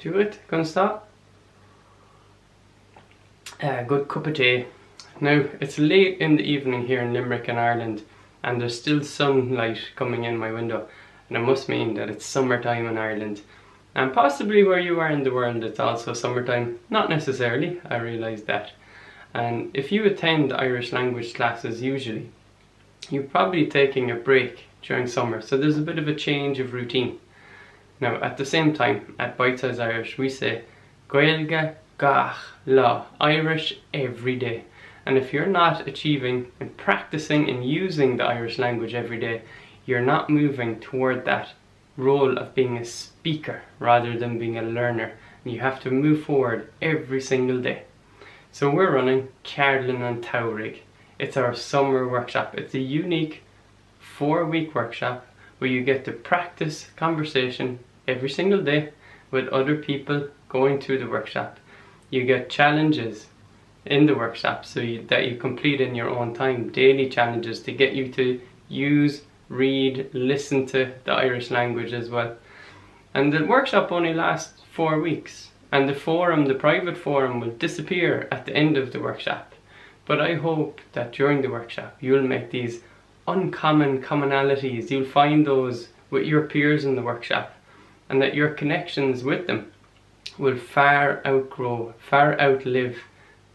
Do it, gonna stop. Good cup of tea. Now, it's late in the evening here in Limerick in Ireland, and there's still sunlight coming in my window, and it must mean that it's summertime in Ireland. And possibly where you are in the world it's also summertime. Not necessarily, I realise that. And if you attend Irish language classes usually, you're probably taking a break during summer, so there's a bit of a change of routine. Now, at the same time, at Bite Size Irish, we say Gaeilge gach lá, Irish every day. And if you're not achieving and practicing and using the Irish language every day, you're not moving toward that role of being a speaker rather than being a learner. And you have to move forward every single day. So we're running Ceardlann and tSamhraidh. It's our summer workshop. It's a unique 4-week workshop where you get to practice conversation every single day with other people going through the workshop. You get challenges in the workshop that you complete in your own time, daily challenges to get you to use, read, listen to the Irish language as well. And the workshop only lasts 4 weeks, and the private forum will disappear at the end of the workshop. But I hope that during the workshop you'll make these uncommon commonalities, you'll find those with your peers in the workshop, and that your connections with them will far outlive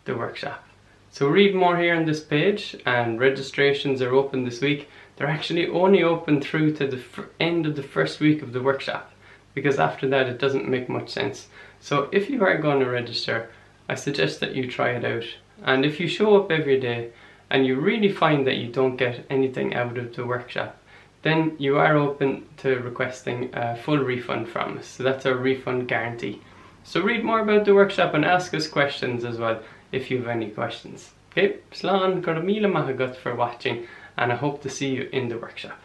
the workshop. So read more here on this page, and registrations are open this week. They're actually only open through to the end of the first week of the workshop, because after that it doesn't make much sense. So if you are going to register, I suggest that you try it out. And if you show up every day and you really find that you don't get anything out of the workshop, then you are open to requesting a full refund from us. So that's our refund guarantee. So read more about the workshop and ask us questions as well if you have any questions. Okay, slán gur míle maith agat for watching, and I hope to see you in the workshop.